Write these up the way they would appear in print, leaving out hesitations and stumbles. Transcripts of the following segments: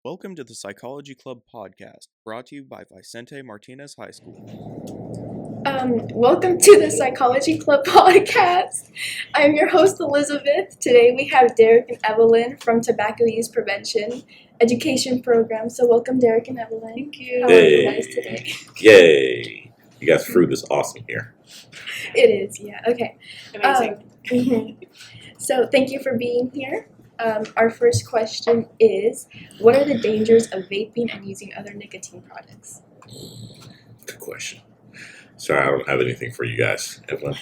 Welcome to the Psychology Club Podcast, brought to you by Vicente Martinez High School. Welcome to the Psychology Club Podcast. I'm your host, Elizabeth. Today we have Derrick and Evelynn from Tobacco Use Prevention Education Program. So welcome, Derrick and Evelynn. Thank you. How are you guys today? Yay! You guys' fruit is awesome here. It is, yeah. Okay. Amazing. So thank you for being here. Our first question is, what are the dangers of vaping and using other nicotine products? Good question. Sorry, I don't have anything for you guys. Evelynn.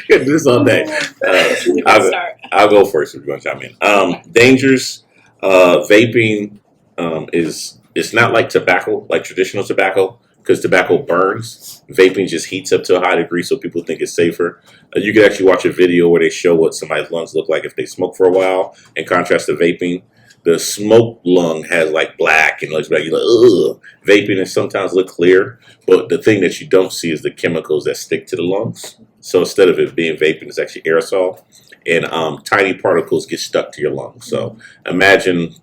Do this all day. I'll go first if you want to chime in. Dangers. Vaping it's not like tobacco, like traditional tobacco, because tobacco burns. Vaping just heats up to a high degree, so people think it's safer. You can actually watch a video where they show what somebody's lungs look like if they smoke for a while, in contrast to vaping. The smoke lung has like black and looks like you're like, ugh. Vaping and sometimes look clear, but the thing that you don't see is the chemicals that stick to the lungs. So instead of it being vaping, it's actually aerosol, and tiny particles get stuck to your lungs. So imagine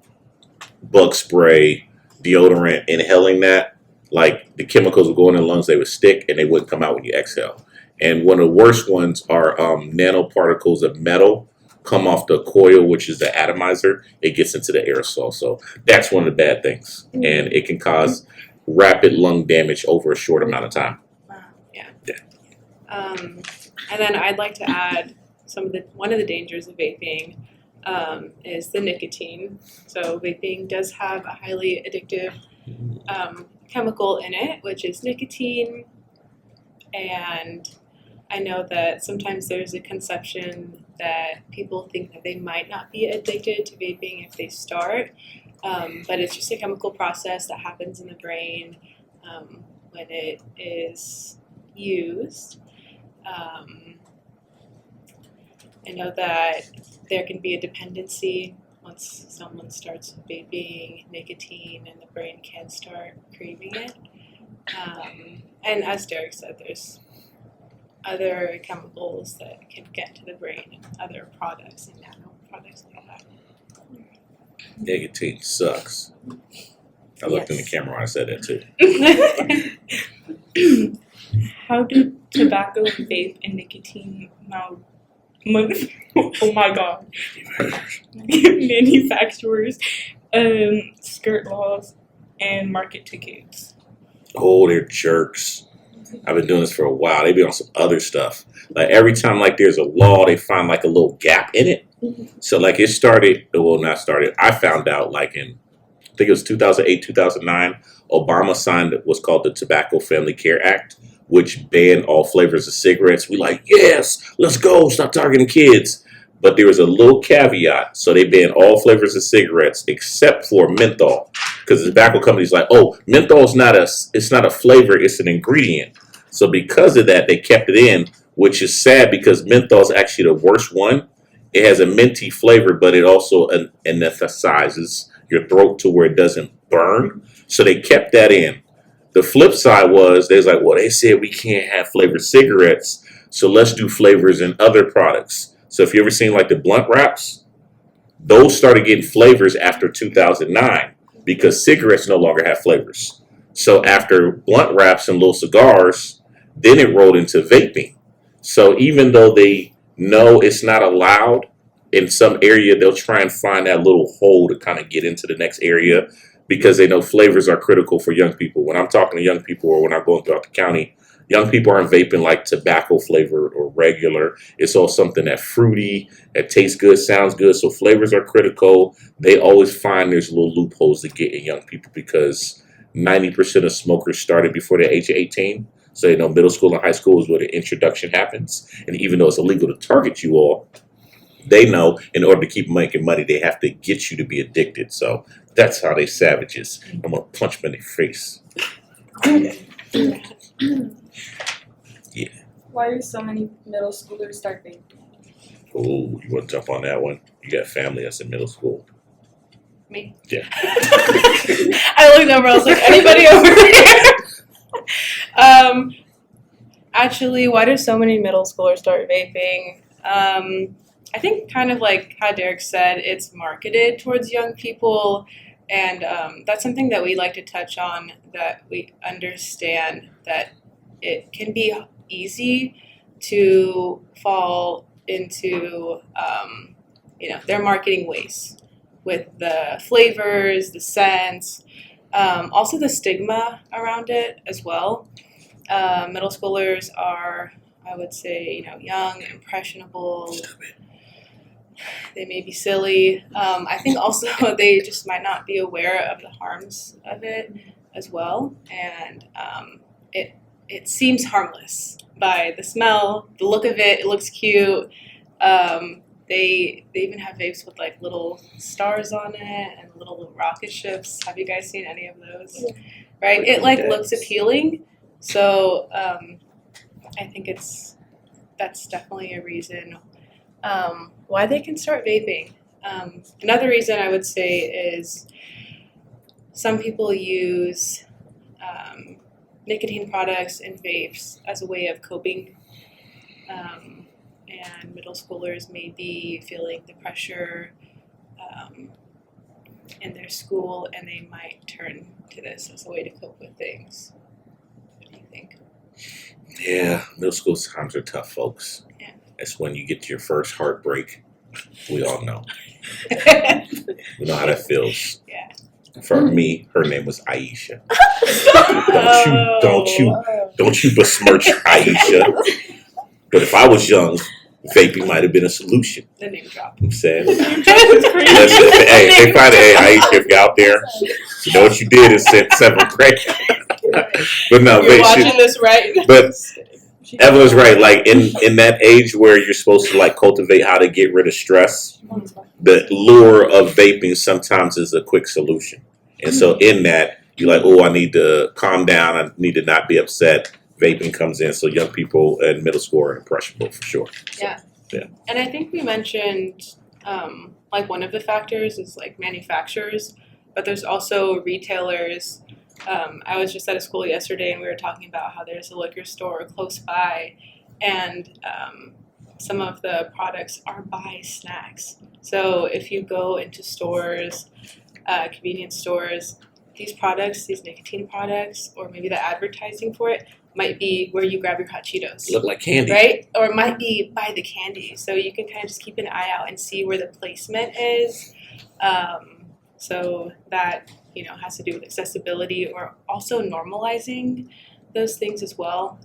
bug spray, deodorant, inhaling that. Like the chemicals would go in the lungs, they would stick, and they wouldn't come out when you exhale. And one of the worst ones are nanoparticles of metal come off the coil, which is the atomizer. It gets into the aerosol. So that's one of the bad things. And it can cause rapid lung damage over a short amount of time. Wow. Yeah. And then I'd like to add one of the dangers of vaping is the nicotine. So vaping does have a highly addictive chemical in it, which is nicotine. And I know that sometimes there's a conception that people think that they might not be addicted to vaping if they start, but it's just a chemical process that happens in the brain when it is used. I know that there can be a dependency once someone starts vaping nicotine, and the brain can start craving it. And as Derrick said, there's other chemicals that can get to the brain and other products and nano products like that. Nicotine sucks. I looked in the camera when I said that too. How do tobacco, vape, and nicotine manufacturers skirt laws and market tickets? Oh, they're jerks. I've been doing this for a while. They be on some other stuff. Like every time like there's a law, they find like a little gap in it. So like it started, well not started, I found out like in, I think it was 2008, 2009, Obama signed what's called the Tobacco Family Care Act, which banned all flavors of cigarettes. We like, yes, let's go, stop targeting kids. But there was a little caveat. So they banned all flavors of cigarettes except for menthol. Because the tobacco company's like, oh, menthol is not a flavor, it's an ingredient. So because of that, they kept it in, which is sad because menthol is actually the worst one. It has a minty flavor, but it also anesthetizes your throat to where it doesn't burn. So they kept that in. The flip side was, they was like, well, they said we can't have flavored cigarettes, so let's do flavors in other products. So if you ever seen like the blunt wraps, those started getting flavors after 2009 because cigarettes no longer have flavors. So after blunt wraps and little cigars, then it rolled into vaping. So even though they know it's not allowed in some area, they'll try and find that little hole to kind of get into the next area because they know flavors are critical for young people. When I'm talking to young people or when I'm going throughout the county, young people aren't vaping like tobacco flavored or regular. It's all something that's fruity, that tastes good, sounds good. So flavors are critical. They always find there's little loopholes to get in young people because 90% of smokers started before the age of 18. So, you know, middle school and high school is where the introduction happens. And even though it's illegal to target you all, they know in order to keep making money, they have to get you to be addicted. So that's how they savages. I'm going to punch them in the face. Yeah. Why do so many middle schoolers start vaping? Oh, you want to jump on that one? You got family that's in middle school. Me? Yeah. I looked over, I was like, anybody over here? Actually, why do so many middle schoolers start vaping? I think kind of like how Derrick said, it's marketed towards young people, and that's something that we like to touch on, that we understand that it can be easy to fall into, their marketing ways with the flavors, the scents, also the stigma around it as well. Middle schoolers are, I would say, young, impressionable. They may be silly. I think also they just might not be aware of the harms of it as well. And it seems harmless by the smell, the look of it. It looks cute. They even have vapes with like little stars on it and little rocket ships. Have you guys seen any of those? Yeah. Right? It like looks appealing. So I think that's definitely a reason why they can start vaping. Another reason I would say is some people use nicotine products and vapes as a way of coping. And middle schoolers may be feeling the pressure in their school, and they might turn to this as a way to cope with things. What do you think? Yeah, middle school times are tough, folks. Yeah. That's when you get to your first heartbreak. We all know. We know how that feels. Yeah. For me, her name was Aisha. Don't you besmirch Aisha. But if I was young, vaping might have been a solution. The name drop. I'm saying. Hey, Aisha, if you're out there, you know what you did in 7th grade. But no, you're watching this, right? But Evelyn's right. Like in that age where you're supposed to like cultivate how to get rid of stress, the lure of vaping sometimes is a quick solution. And so in that, you're like, oh, I need to calm down. I need to not be upset. Vaping comes in, so young people in middle school are impressionable for sure. Yeah. Yeah. And I think we mentioned like one of the factors is like manufacturers, but there's also retailers. I was just at a school yesterday, and we were talking about how there's a liquor store close by, and some of the products are by snacks. So if you go into stores, convenience stores, these products, these nicotine products, or maybe the advertising for it, might be where you grab your hot Cheetos. Look like candy. Right? Or it might be by the candy. So you can kind of just keep an eye out and see where the placement is. So that, has to do with accessibility, or also normalizing those things as well.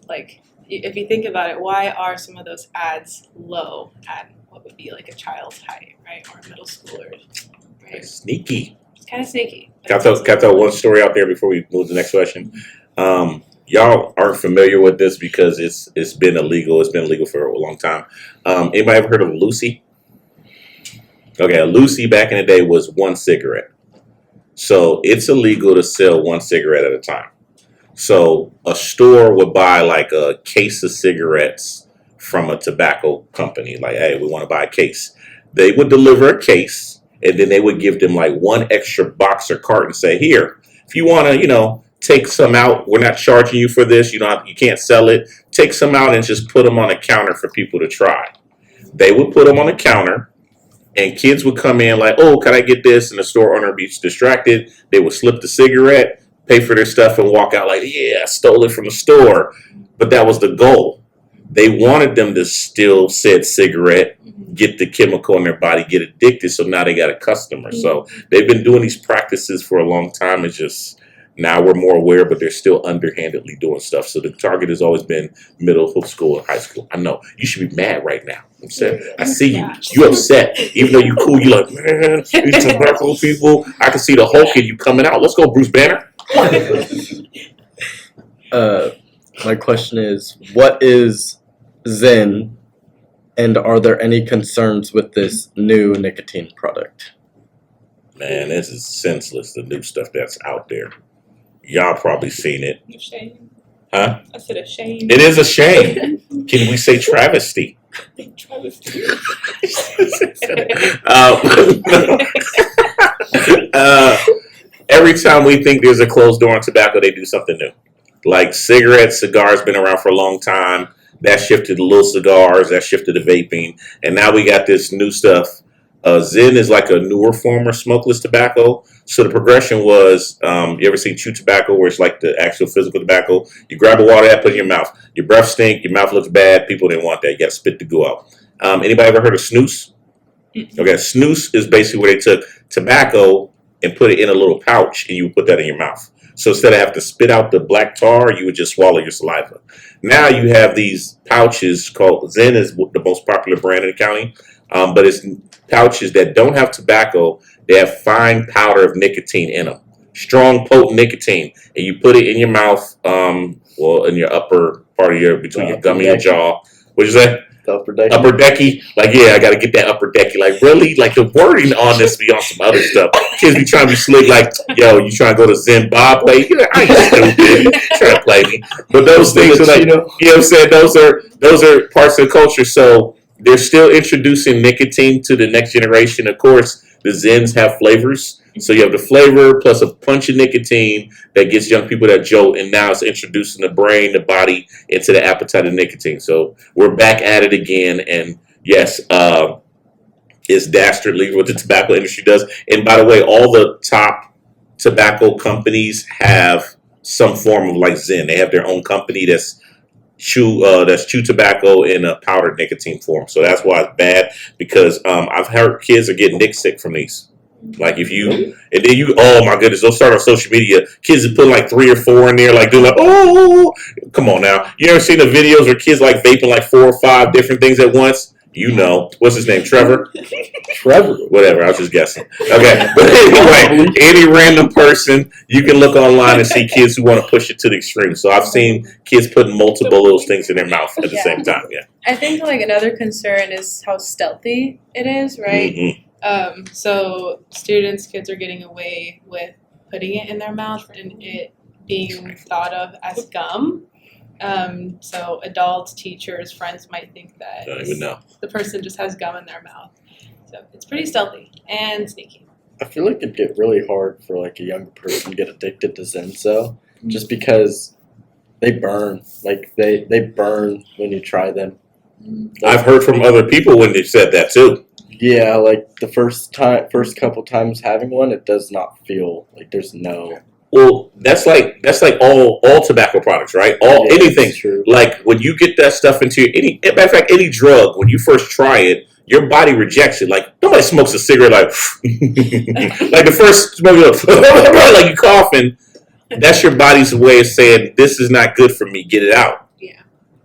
Like if you think about it, why are some of those ads low at what would be like a child's height, right? Or a middle schooler, right? It's sneaky. It's kind of sneaky. Can I throw one story out there before we move to the next question? Y'all aren't familiar with this because it's been illegal. It's been illegal for a long time. Anybody ever heard of Lucy? Okay, a Lucy back in the day was one cigarette. So it's illegal to sell one cigarette at a time. So a store would buy like a case of cigarettes from a tobacco company. Like, hey, we want to buy a case. They would deliver a case, and then they would give them like one extra box or carton and say, here, if you want to, take some out, we're not charging you for this. You can't sell it. Take some out and just put them on a counter for people to try. They would put them on a counter, and kids would come in like, oh, can I get this? And the store owner would be distracted. They would slip the cigarette, pay for their stuff, and walk out like, yeah, I stole it from the store. But that was the goal. They wanted them to still said cigarette, get the chemical in their body, get addicted, so now they got a customer. So they've been doing these practices for a long time. It's just now we're more aware, but they're still underhandedly doing stuff. So the target has always been middle school and high school. I know. You should be mad right now. I'm saying, I see you. You upset. Even though you cool, you like, man, these tobacco people. I can see the Hulk in you coming out. Let's go, Bruce Banner. My question is, what is Zen, and are there any concerns with this new nicotine product? Man, this is senseless, the new stuff that's out there. Y'all probably seen it. A shame. Huh? I said a shame. It is a shame. Can we say travesty? Travesty. Every time we think there's a closed door on tobacco, they do something new. Like cigarettes, cigars been around for a long time. That shifted to little cigars. That shifted to vaping. And now we got this new stuff. Zen is like a newer form of smokeless tobacco. So the progression was, you ever seen chew tobacco where it's like the actual physical tobacco? You grab a water hat, put it in your mouth. Your breath stink, your mouth looks bad. People didn't want that. You got to spit the goo out. Anybody ever heard of snus? Okay, snus is basically where they took tobacco and put it in a little pouch and you would put that in your mouth. So instead of having to spit out the black tar, you would just swallow your saliva. Now you have these pouches called, Zen is the most popular brand in the county, but it's pouches that don't have tobacco. They have fine powder of nicotine in them. Strong, potent nicotine. And you put it in your mouth, in your upper part of between your gum and your jaw. What'd you say? The upper decky. Upper decky? Like, yeah, I got to get that upper decky. Like, really? Like, the wording on this be on some other stuff. Kids be trying to be slick, like, yo, you trying to go to Zimbabwe? You're like, I ain't stupid. Trying to play me. But those things are like, you know what I'm saying? Those are parts of the culture. So they're still introducing nicotine to the next generation. Of course, the Zens have flavors. So you have the flavor plus a punch of nicotine that gets young people that jolt, and now it's introducing the brain, the body into the appetite of nicotine. So we're back at it again, and yes, it's dastardly what the tobacco industry does. And by the way, all the top tobacco companies have some form of like Zen. They have their own company that's chew tobacco in a powdered nicotine form. So that's why it's bad, because I've heard kids are getting nick sick from these. Like if you, and then you, oh my goodness, they'll start on social media. Kids are putting like 3 or 4 in there, like doing like, oh, come on now. You ever seen the videos where kids like vaping like 4 or 5 different things at once? You know, what's his name? Trevor? Whatever, I was just guessing. Okay, but anyway, any random person, you can look online and see kids who want to push it to the extreme. So I've seen kids putting multiple of those things in their mouth at the same time, yeah. I think like another concern is how stealthy it is, right? Mm-hmm. So kids are getting away with putting it in their mouth and it being thought of as gum. So adults, teachers, friends might think that Don't even know. the person just has gum in their mouth. So it's pretty stealthy and sneaky. I feel like it'd get really hard for like a younger person to get addicted to Zenso, just because they burn. Like they burn when you try them. I've heard from other people when they've said that too. Yeah, like the first couple times having one, it does not feel like there's no. Well, that's like all tobacco products, right? Anything. True. Like when you get that stuff into matter of fact, any drug, when you first try it, your body rejects it. Like nobody smokes a cigarette like like the first smoke, like you coughing. That's your body's way of saying this is not good for me. Get it out. Yeah.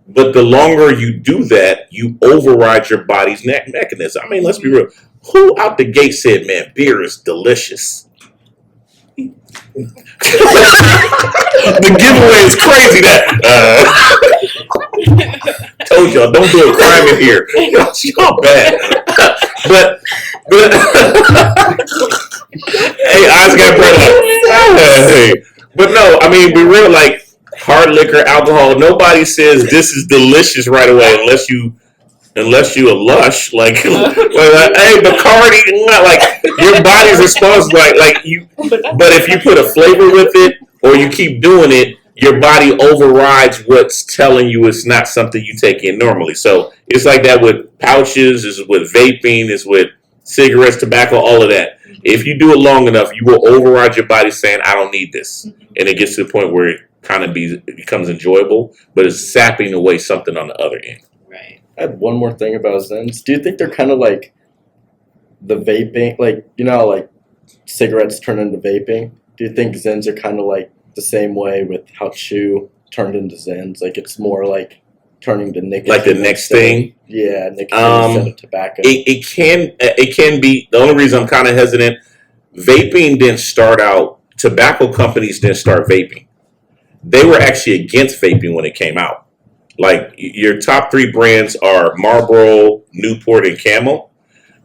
But the longer you do that, you override your body's mechanism. I mean, let's be real. Who out the gate said, "Man, beer is delicious"? The giveaway is crazy. Told y'all, don't do a crime in here. Y'all bad. but hey, eyes got bread up. Hey. But no, I mean, we real like hard liquor, alcohol. Nobody says this is delicious right away unless you a lush, like hey, Bacardi, like your body's responsible, like you. But if you put a flavor with it, or you keep doing it, your body overrides what's telling you it's not something you take in normally. So it's like that with pouches, it's with vaping, it's with cigarettes, tobacco, all of that. If you do it long enough, you will override your body saying, "I don't need this," and it gets to the point where it kind of becomes enjoyable, but it's sapping away something on the other end. I had one more thing about Zens. Do you think they're kind of like the vaping, like, you know, like cigarettes turn into vaping? Do you think Zens are kind of like the same way with how chew turned into Zens? Like it's more like turning to nicotine. Like the next thing? Yeah, nicotine instead of tobacco. It can be. The only reason I'm kind of hesitant, vaping didn't start out, tobacco companies didn't start vaping. They were actually against vaping when it came out. Like your top 3 brands are Marlboro, Newport, and Camel.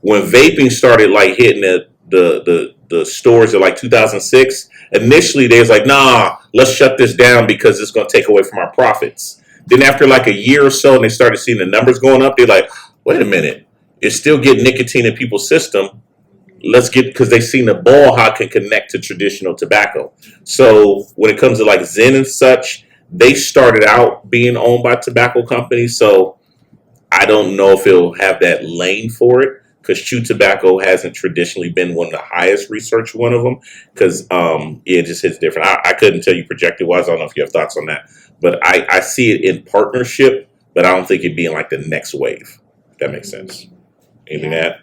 When vaping started like hitting the stores in like 2006, initially they was like, nah, let's shut this down because it's going to take away from our profits. Then after like a year or so, and they started seeing the numbers going up, they're like, wait a minute, it's still getting nicotine in people's system. Because they seen the ball how it can connect to traditional tobacco. So when it comes to like Zen and such, they started out being owned by tobacco companies, so I don't know if it'll have that lane for it, because chew tobacco hasn't traditionally been one of the highest researched one of them, because it just hits different. I couldn't tell you projected wise. I don't know if you have thoughts on that, but I see it in partnership, but I don't think it being like the next wave. If that makes sense. Anything to add?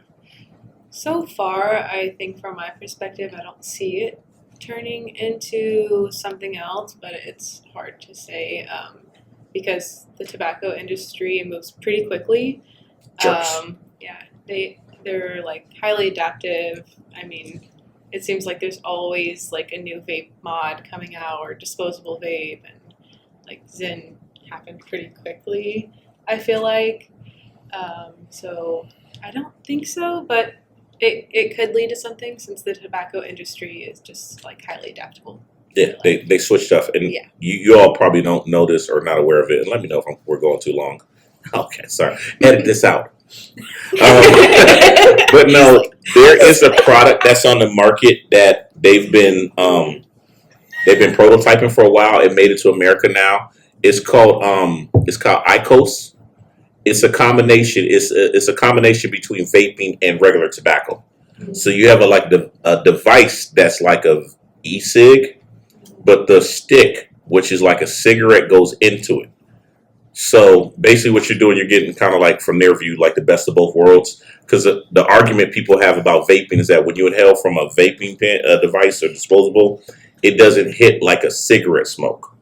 So far, I think from my perspective, I don't see it turning into something else, but it's hard to say because the tobacco industry moves pretty quickly. Jerks. Yeah, they're like highly adaptive. I mean, it seems like there's always like a new vape mod coming out or disposable vape, and like Zyn happened pretty quickly, I feel like. So I don't think so, but it could lead to something since the tobacco industry is just like highly adaptable. Yeah, they switch stuff, and Yeah. you all probably don't know this or not aware of it. And let me know if we're going too long. Okay, sorry. Edit this out. But no, there is a product that's on the market that they've been prototyping for a while. It made it to America now. It's called IQOS. It's a combination. It's a combination between vaping and regular tobacco. So you have a device that's like a e-cig, but the stick, which is like a cigarette, goes into it. So basically what you're doing, you're getting kind of like, from their view, like the best of both worlds. Because the argument people have about vaping is that when you inhale from a vaping device or disposable, it doesn't hit like a cigarette smoke.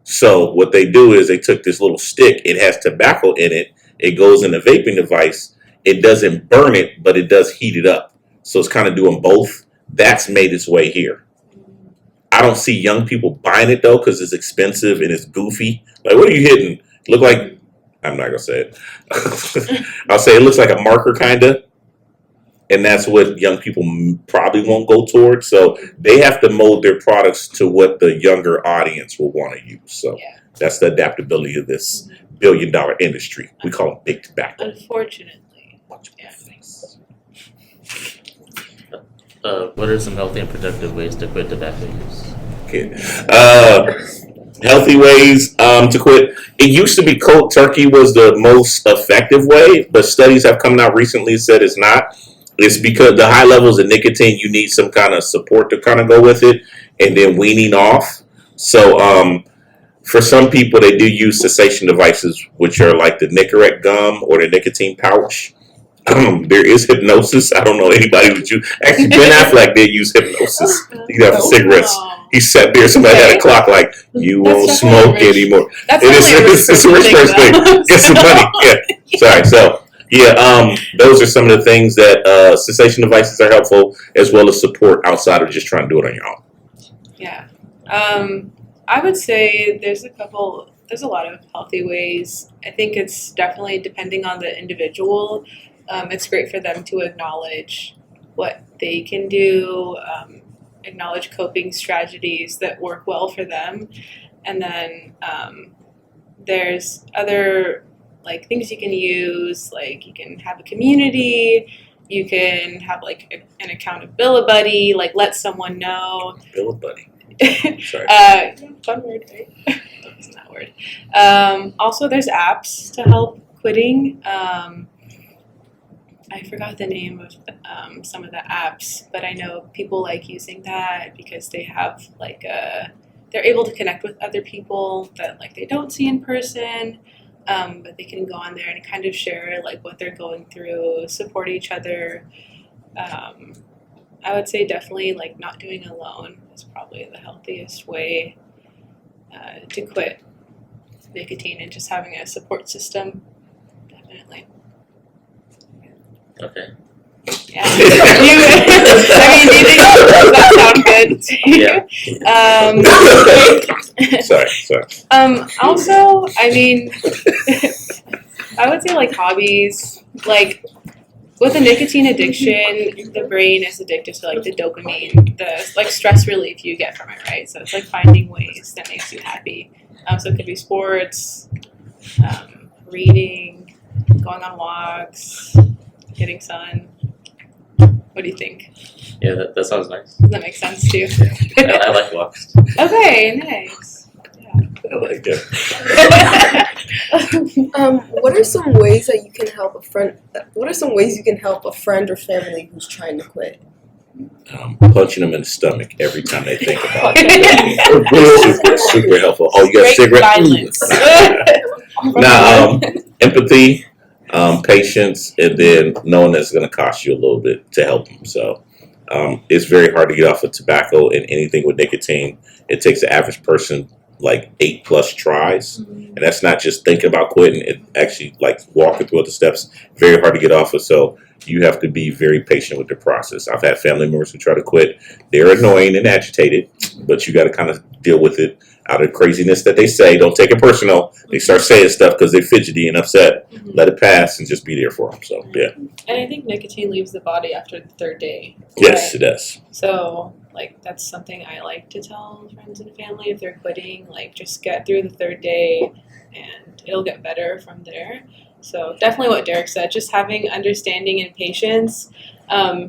So what they do is they took this little stick. It has tobacco in it. It goes in the vaping device. It doesn't burn it, but it does heat it up. So it's kind of doing both. That's made its way here. I don't see young people buying it though, because it's expensive and it's goofy. Like, what are you hitting? Look like, I'm not gonna say it. I'll say it looks like a marker kind of, and that's what young people probably won't go towards. So they have to mold their products to what the younger audience will want to use. So that's the adaptability of this billion-dollar industry. We call them big tobacco. Unfortunately. What are some healthy and productive ways to quit tobacco use? Okay. Healthy ways to quit. It used to be cold turkey was the most effective way, but studies have come out recently said it's not. It's because the high levels of nicotine, you need some kind of support to kind of go with it, and then weaning off. So for some people, they do use cessation devices, which are like the Nicorette gum or the nicotine pouch. There is hypnosis. I don't know anybody would use. Actually, Ben Affleck did use hypnosis. He got cigarettes. He sat there. Somebody had a clock like, you won't smoke anymore. It's a rich person thing. Get some money. Yeah. Sorry. So those are some of the things that cessation devices are helpful, as well as support outside of just trying to do it on your own. Yeah. I would say there's a lot of healthy ways. I think it's definitely depending on the individual. It's great for them to acknowledge what they can do, acknowledge coping strategies that work well for them. And then there's other like things you can use, like you can have a community, you can have like an accountability buddy, like let someone know. Accountability. Sorry. Fun word, right? That's not a word. Also, there's apps to help quitting. I forgot the name of some of the apps, but I know people like using that because they have like they're able to connect with other people that like they don't see in person, but they can go on there and kind of share like what they're going through, support each other. I would say definitely like not doing alone is probably the healthiest way to quit nicotine, and just having a support system. Definitely. Okay. Yeah. Do you think that sound good to you? Sorry. Also, I mean, I would say like hobbies, like with a nicotine addiction, the brain is addicted to like the dopamine, the like stress relief you get from it, right? So it's like finding ways that makes you happy. So it could be sports, reading, going on walks, getting sun. What do you think? Yeah, that sounds nice. Does that make sense to you? I like walks. Okay, nice. Yeah. I like that. What are some ways that you can help a friend? What are some ways you can help a friend or family who's trying to quit? Punching them in the stomach every time they think about it. Super helpful. Oh, you got a cigarette? Now, empathy, patience, and then knowing that it's going to cost you a little bit to help them. So it's very hard to get off of tobacco and anything with nicotine. It takes the average person like 8+ tries, and that's not just thinking about quitting. It actually like walking through the steps. Very hard to get off of. So you have to be very patient with the process. I've had family members who try to quit. They're annoying and agitated, but you got to kind of deal with it out of craziness that they say. Don't take it personal. They start saying stuff because they're fidgety and upset. Let it pass and just be there for them. So, yeah. And I think nicotine leaves the body after the third day. Yes, it does. So, like, that's something I like to tell friends and family if they're quitting. Like, just get through the third day and it'll get better from there. So, definitely what Derrick said, just having understanding and patience.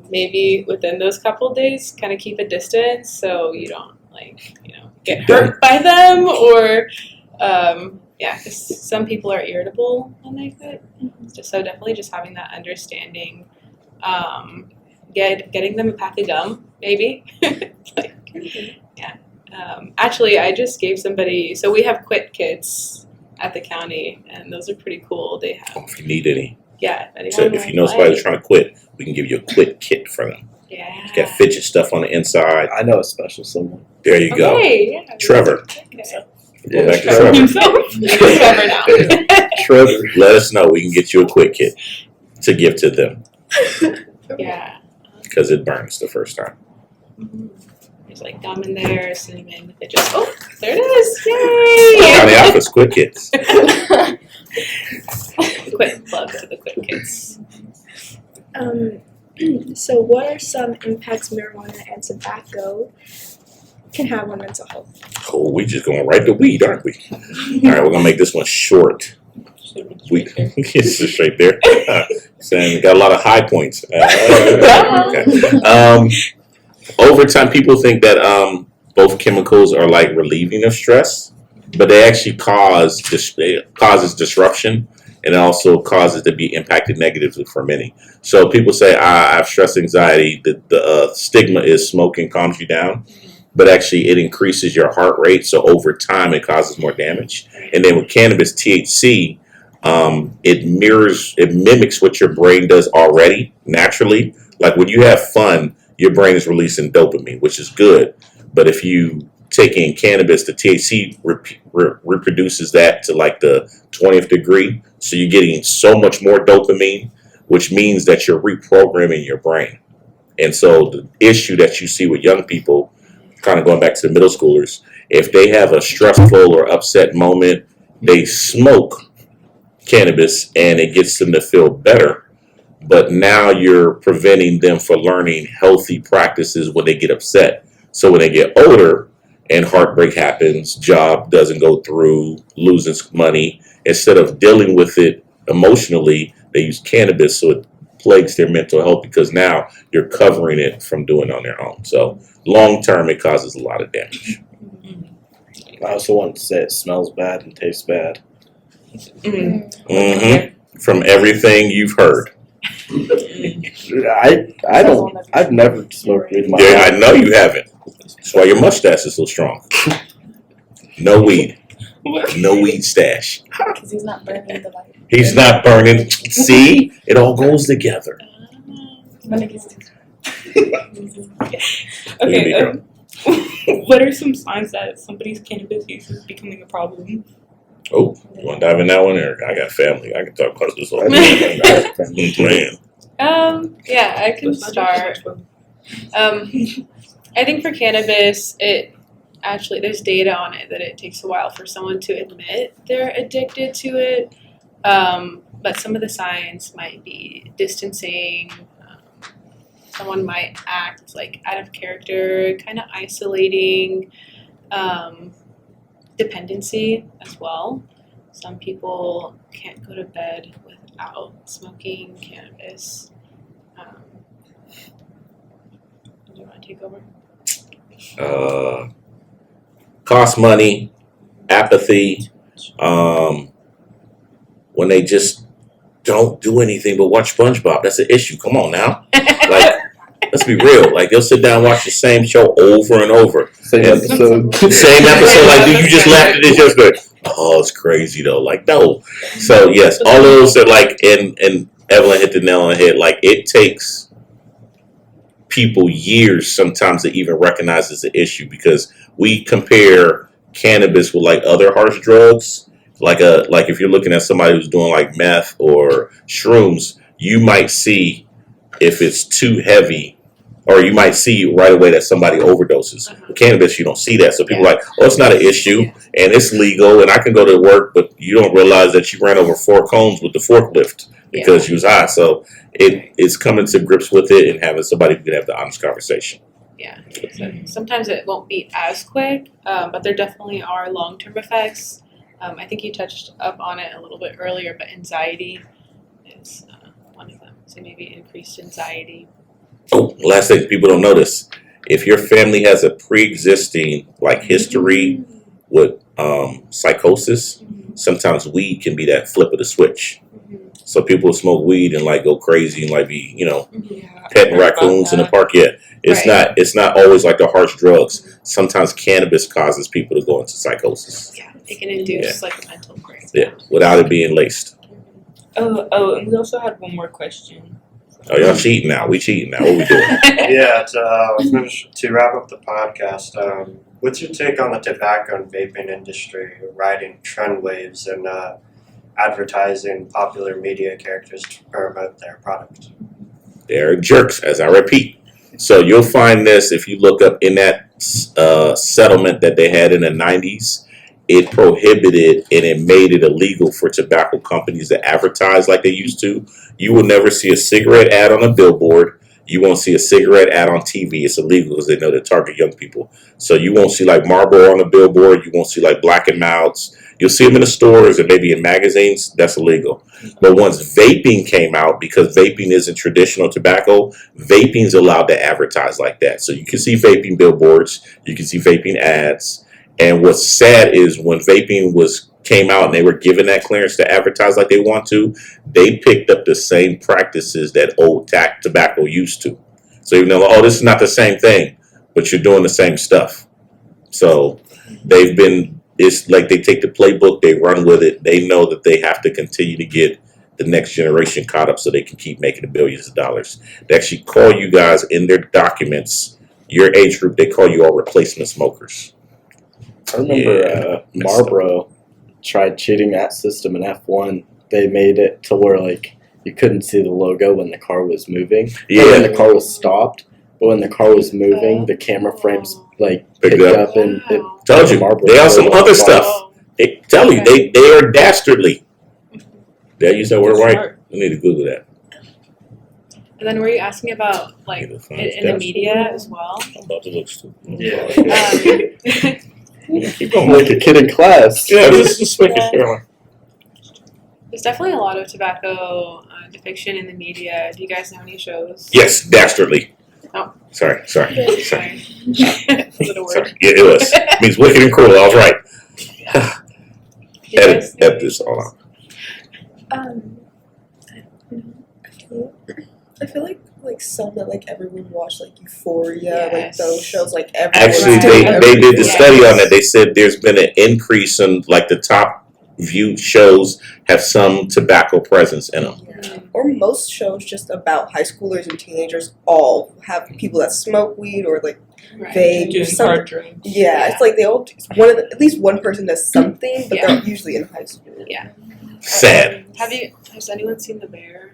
Maybe within those couple days, kind of keep a distance so you don't, like, get hurt by them or, because some people are irritable when they quit. So definitely just having that understanding, getting them a pack of gum, maybe. Actually, I just gave somebody, so we have quit kits at the county, and those are pretty cool. They have. If you need any. Yeah. So if you know somebody who's trying to quit, we can give you a quit kit for them. Yeah. It's got fidget stuff on the inside. I know a special someone. There you go. Yeah. Trevor. Okay. Go back to Trevor Trevor. himself. Trevor now. Trevor. Let us know. We can get you a quit kit to give to them Yeah. because it burns the first time. There's like gum in there, cinnamon. It just there it is! Yay! County office quit kits. Quick plug to the quick kits. So what are some impacts marijuana and tobacco can have on mental health? Oh, we just going right to weed, aren't we? All right, we're gonna make this one short. It's just right there. Saying got a lot of high points. Okay. Over time, people think that both chemicals are like relieving of stress, but they actually causes disruption, and it also causes to be impacted negatively for many. So people say, I have stress anxiety. The stigma is smoking calms you down, but actually it increases your heart rate. So over time, it causes more damage. And then with cannabis, THC, it mimics what your brain does already naturally. Like when you have fun, your brain is releasing dopamine, which is good. But if you take in cannabis, the THC reproduces that to like the 20th degree. So you're getting so much more dopamine, which means that you're reprogramming your brain. And so the issue that you see with young people, kind of going back to the middle schoolers, if they have a stressful or upset moment, they smoke cannabis and it gets them to feel better. But now you're preventing them from learning healthy practices when they get upset. So when they get older and heartbreak happens, job doesn't go through, losing money, instead of dealing with it emotionally, they use cannabis so it plagues their mental health because now you're covering it from doing it on their own. So long term, it causes a lot of damage. I also want to say it smells bad and tastes bad. From everything you've heard. I've never smoked weed in my Yeah, life. I know you haven't. That's why your mustache is so strong. No weed. No weed stash. Because he's not burning the light. He's not burning. See? It all goes together. When it gets Okay. What are some signs that somebody's cannabis use is becoming a problem? Oh, you want to dive in that one? Or I got family. I can talk about this all I day. think Man. Yeah, I can start. I think for cannabis, there's data on it that it takes a while for someone to admit they're addicted to it. But some of the signs might be distancing. Someone might act like out of character, kind of isolating. Dependency as well. Some people can't go to bed without smoking cannabis. Do you want to take over? Cost money, apathy, when they just don't do anything but watch SpongeBob. That's an issue. Come on now. Like, let's be real. Like, they'll sit down and watch the same show over and over. Same And- episode. Same episode. Like, dude, you just laughed at this just good. Oh, it's crazy though. Like, no. So yes, all those that like, and Evelynn hit the nail on the head. Like, it takes people years sometimes to even recognize it's an issue, because we compare cannabis with like other harsh drugs. Like if you're looking at somebody who's doing like meth or shrooms, you might see if it's too heavy, or you might see right away that somebody overdoses. With cannabis, you don't see that. So people are like, oh, it's not an issue, and it's legal, and I can go to work, but you don't realize that you ran over 4 cones with the forklift because you was high. So it's coming to grips with it and having somebody who can have the honest conversation. Yeah. So sometimes it won't be as quick, but there definitely are long-term effects. I think you touched up on it a little bit earlier, but anxiety is one of them. So maybe increased anxiety. Oh, last thing people don't notice: if your family has a pre-existing like history with psychosis, sometimes weed can be that flip of the switch. So people smoke weed and like go crazy and like be, petting raccoons in the park. Yeah, it's not always like the harsh drugs. Sometimes cannabis causes people to go into psychosis. Yeah, it can induce like a mental breakdown. Yeah, without it being laced. Oh, and we also had one more question. Oh, y'all cheating now? We cheating now? What we doing? Yeah, to wrap up the podcast, what's your take on the tobacco and vaping industry riding trend waves and advertising popular media characters to promote their product? They're jerks, as I repeat. So you'll find this if you look up in that settlement that they had in the 90s. It prohibited and it made it illegal for tobacco companies to advertise like they used to. You will never see a cigarette ad on a billboard. You won't see a cigarette ad on TV. It's illegal because they know they target young people. So you won't see like Marlboro on a billboard. You won't see like Black and Milds. You'll see them in the stores and maybe in magazines. That's illegal. But once vaping came out, because vaping isn't traditional tobacco, vaping's allowed to advertise like that. So you can see vaping billboards. You can see vaping ads. And what's sad is when vaping came out and they were given that clearance to advertise like they want to, they picked up the same practices that old tobacco used to. So even though, this is not the same thing, but you're doing the same stuff. So it's like they take the playbook, they run with it. They know that they have to continue to get the next generation caught up so they can keep making the billions of dollars. They actually call you guys in their documents, your age group, they call you all replacement smokers. I remember Marlboro tried cheating that system in F1. They made it to where like you couldn't see the logo when the car was moving. Yeah. When the car was stopped, but when the car was moving, the camera frames like picked up and it Told you, Marlboro they have some logo other on the stuff. box. They tell you, they are dastardly. Did I use that word right? I need to Google that. And then were you asking about like in the media as well? I'm about to look stupid. Yeah. Keep going like a kid in class. Yeah, this is making sure. There's definitely a lot of tobacco depiction in the media. Do you guys know any shows? Yes, dastardly. Oh. Sorry. Sorry. Is it a word? Sorry. Yeah, it was. It means wicked and cruel. I was right. Do you guys know Edit any this all shows? out. I feel like some that like everyone watched, like Euphoria, like Yes. those shows, like everyone. Actually, they did the study on that. They said there's been an increase in like the top viewed shows have some tobacco presence in them. Or most shows just about high schoolers and teenagers all have people that smoke weed or like vape or Doing something. hard drugs. Yeah, it's like they all at least one person does something, but they're usually in high school. Yeah. Sad. Has anyone seen The Bear?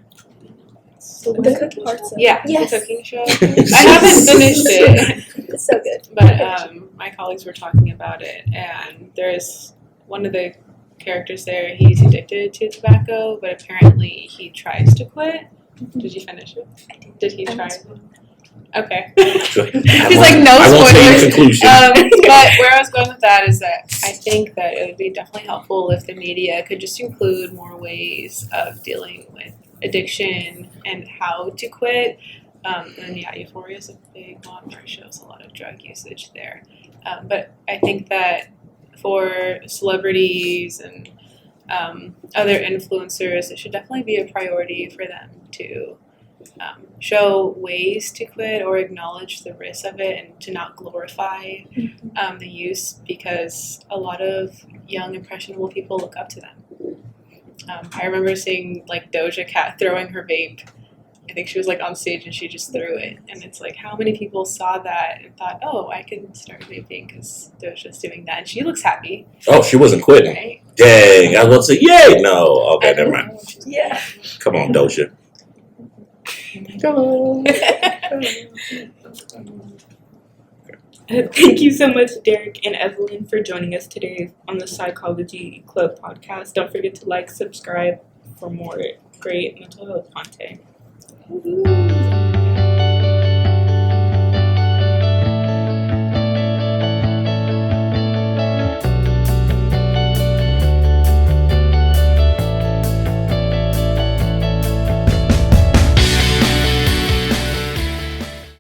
The cooking parts. Yeah, Yes. the cooking show. I haven't finished it, It's so good. but my colleagues were talking about it, and there's one of the characters there. He's addicted to tobacco, but apparently he tries to quit. Did you finish it? Did he try? Okay. He's like, no I won't say spoilers. your conclusion. But where I was going with that is that I think that it would be definitely helpful if the media could just include more ways of dealing with addiction and how to quit. And yeah, Euphoria is a big one where it shows a lot of drug usage there. But I think that for celebrities and other influencers, it should definitely be a priority for them to show ways to quit or acknowledge the risks of it and to not glorify the use, because a lot of young impressionable people look up to them. I remember seeing like Doja Cat throwing her vape. I think she was like on stage and she just threw it, and it's like, how many people saw that and thought, oh, I can start vaping because Doja's doing that and she looks happy. Oh, she wasn't quitting. Right? Dang, I was about to say, yay! No, okay, never mind. Yeah. Come on, Doja. Thank you so much, Derrick and Evelynn, for joining us today on the Psychology Club Podcast. Don't forget to like, subscribe for more great mental health content. Woohoo.